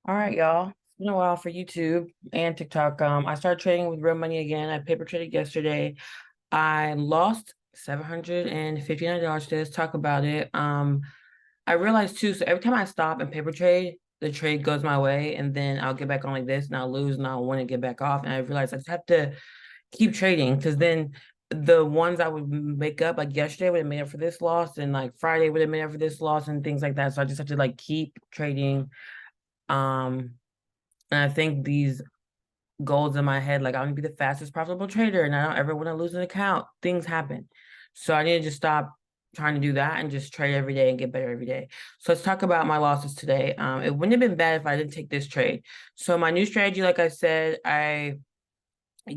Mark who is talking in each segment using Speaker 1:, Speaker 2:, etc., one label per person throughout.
Speaker 1: All right, y'all. It's been a while for YouTube and TikTok. I started trading with real money again. I paper traded yesterday. I lost $759 today. Let's talk about it. I realized too, so every time I stop and paper trade, the trade goes my way, and then I'll get back on like this, and I'll lose, and I'll win and get back off. And I realized I just have to keep trading because then the ones I would make up, like yesterday would have made up for this loss, and like Friday would have made up for this loss, and things like that. So I just have to like keep trading. Um, and I think these goals in my head, like I want to be the fastest profitable trader and I don't ever want to lose an account. Things happen. So I need to just stop trying to do that and just trade every day and get better every day. So let's talk about my losses today. It wouldn't have been bad if I didn't take this trade. So my new strategy, like I said, I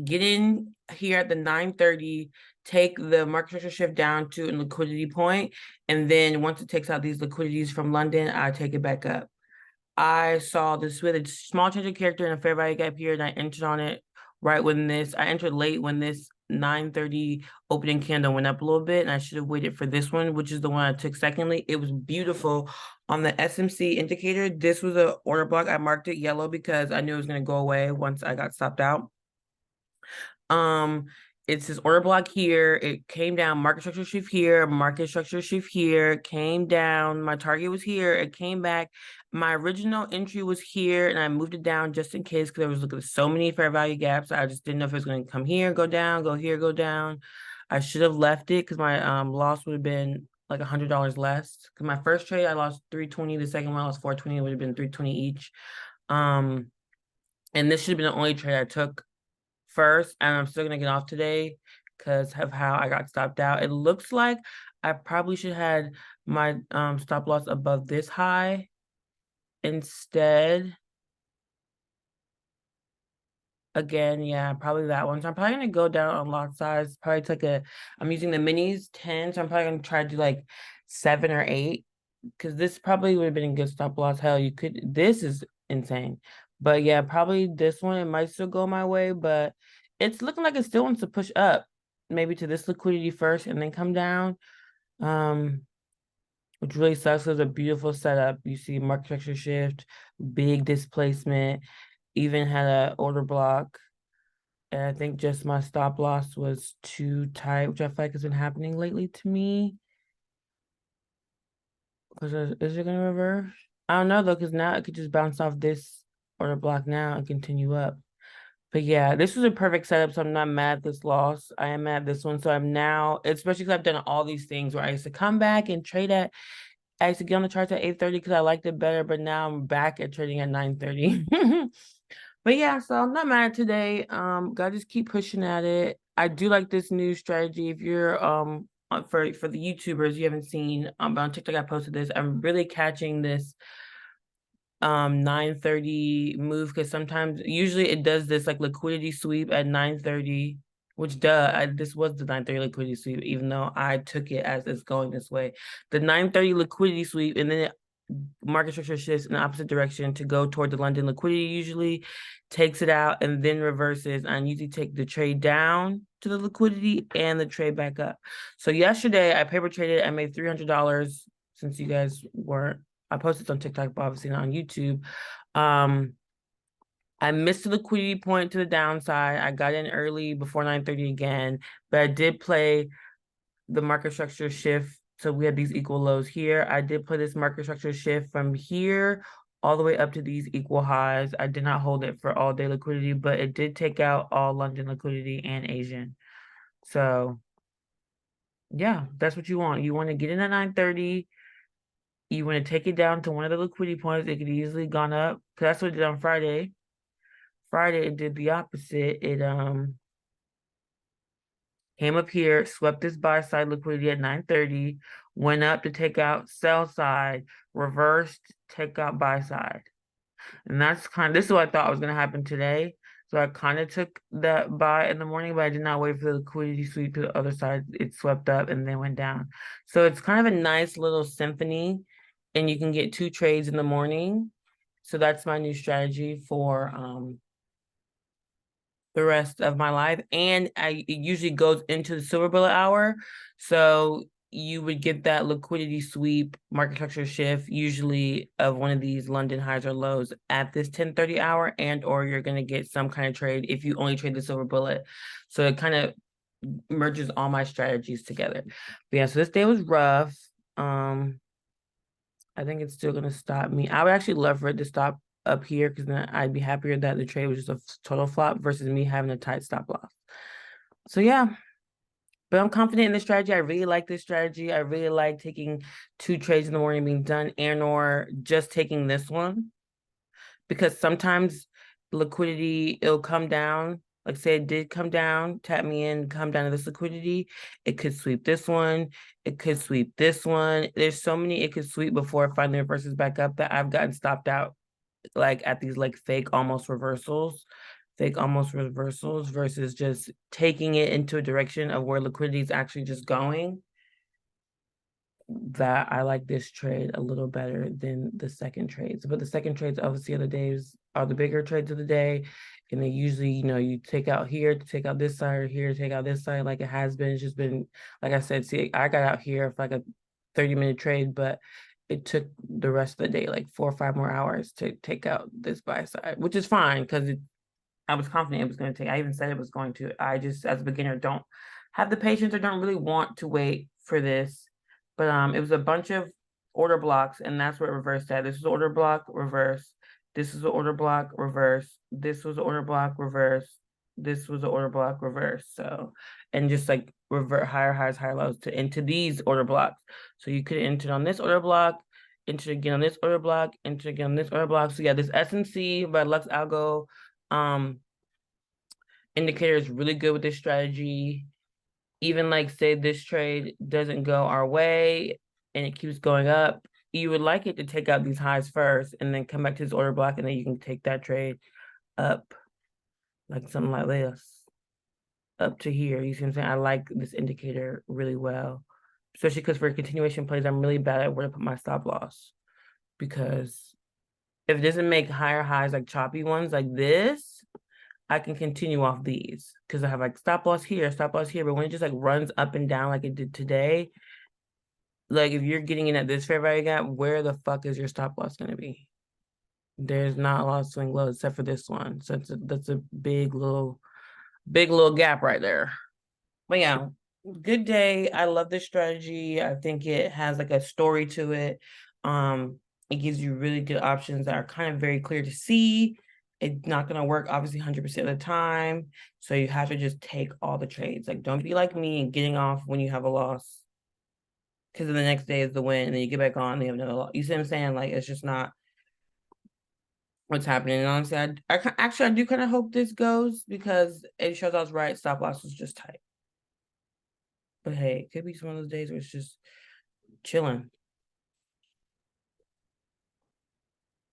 Speaker 1: get in here at the 9:30, take the market structure shift down to a liquidity point, and then once it takes out these liquidities from London, I take it back up. I saw this with a small change of character and a fair value gap here, and I entered on it I entered late when this 9:30 opening candle went up a little bit, and I should have waited for this one, which is the one I took secondly. It was beautiful on the SMC indicator. This was an order block. I marked it yellow because I knew it was going to go away once I got stopped out. Um, it's this order block here. It came down, market structure shift here, market structure shift here, came down. My target was here. It came back. My original entry was here, and I moved it down just in case because there was looking so many fair value gaps. I just didn't know if it was going to come here, go down, go here, go down. I should have left it because my loss would have been like $100 less. Because my first trade I lost 320, the second one I lost 420. It would have been 320 each. And this should have been the only trade I took first, and I'm still gonna get off today because of how I got stopped out. It looks like I probably should have had my stop loss above this high instead. Again, yeah, probably that one. So I'm probably gonna go down on lot size. Probably take I'm using the minis 10, so I'm probably gonna try to do like 7 or 8 because this probably would have been a good stop loss. Hell, this is insane. But yeah, probably this one, it might still go my way, but it's looking like it still wants to push up, maybe to this liquidity first and then come down. Um, which really sucks. It's a beautiful setup. You see market structure shift, big displacement, even had a order block. And I think just my stop loss was too tight, which I feel like has been happening lately to me. Because is it gonna reverse? I don't know though, because now it could just bounce off this order block now and continue up. But yeah, this was a perfect setup, so I'm not mad at this loss. I am mad at this one. So I'm now, especially because I've done all these things where I used to come back and trade I used to get on the charts at 8:30 because I liked it better, but now I'm back at trading at 9:30. But yeah, so I'm not mad today. Gotta just keep pushing at it. I do like this new strategy. If you're for the YouTubers you haven't seen, but on TikTok I posted this. I'm really catching this 9:30 move because sometimes usually it does this like liquidity sweep at 9:30, which this was the 9:30 liquidity sweep, even though I took it as it's going this way. The 9:30 liquidity sweep, and then market structure shifts in the opposite direction to go toward the London liquidity, usually takes it out and then reverses. I usually take the trade down to the liquidity and the trade back up. So yesterday I paper traded, I made $300 since you guys weren't. I posted on TikTok, but obviously not on YouTube. I missed the liquidity point to the downside. I got in early before 9:30 again, but I did play the market structure shift. So we had these equal lows here. I did play this market structure shift from here all the way up to these equal highs. I did not hold it for all day liquidity, but it did take out all London liquidity and Asian. So yeah, that's what you want. You want to get in at 9:30. You want to take it down to one of the liquidity points. It could easily gone up because that's what it did on Friday. Friday it did the opposite. It came up here, swept this buy side liquidity at 9:30, went up to take out sell side, reversed, take out buy side. And this is what I thought was gonna happen today. So I kind of took that buy in the morning, but I did not wait for the liquidity sweep to the other side. It swept up and then went down. So it's kind of a nice little symphony, and you can get 2 trades in the morning. So that's my new strategy for the rest of my life. And it usually goes into the silver bullet hour. So you would get that liquidity sweep market structure shift usually of one of these London highs or lows at this 10:30 hour, and or you're going to get some kind of trade if you only trade the silver bullet. So it kind of merges all my strategies together. But yeah, so this day was rough. I think it's still going to stop me. I would actually love for it to stop up here because then I'd be happier that the trade was just a total flop versus me having a tight stop loss. So yeah, but I'm confident in this strategy. I really like this strategy. I really like taking 2 trades in the morning being done and or just taking this one, because sometimes liquidity, it'll come down. Like say it did come down, tap me in, come down to this liquidity. It could sweep this one. It could sweep this one. There's so many it could sweep before it finally reverses back up that I've gotten stopped out like at these like fake almost reversals versus just taking it into a direction of where liquidity is actually just going. That I like this trade a little better than the second trades. But the second trades obviously other days are the bigger trades of the day. And they usually, you take out here to take out this side or here to take out this side like it has been. It's just been, like I said, see, I got out here for like a 30-minute trade, but it took the rest of the day, like 4 or 5 more hours to take out this buy side, which is fine because I was confident it was going to take. I even said it was going to. I just, as a beginner, don't have the patience or don't really want to wait for this. But it was a bunch of order blocks, and that's where it reversed at. This was order block, reverse. This is the order block, reverse. This was the order block, reverse. This was the order block, reverse. So, and just like revert higher highs, higher lows into these order blocks. So you could enter on this order block, enter again on this order block, enter again on this order block. So yeah, this S&C by Lux Algo indicator is really good with this strategy. Even like say this trade doesn't go our way and it keeps going up, you would like it to take out these highs first and then come back to this order block, and then you can take that trade up like something like this up to here. You see what I'm saying? I like this indicator really well, especially because for continuation plays, I'm really bad at where to put my stop loss, because if it doesn't make higher highs like choppy ones like this, I can continue off these because I have like stop loss here, stop loss here. But when it just like runs up and down like it did today, like if you're getting in at this fair value gap, where the fuck is your stop loss going to be? There's not a lot of swing lows except for this one. So that's a big little gap right there. But yeah, good day. I love this strategy. I think it has like a story to it. It gives you really good options that are kind of very clear to see. It's not going to work obviously 100% of the time. So you have to just take all the trades. Like don't be like me and getting off when you have a loss, because the next day is the win, and then you get back on and you have another loss. You see what I'm saying? Like it's just not what's happening. And honestly, I do kind of hope this goes because it shows I was right. Stop loss was just tight. But hey, it could be one of those days where it's just chilling.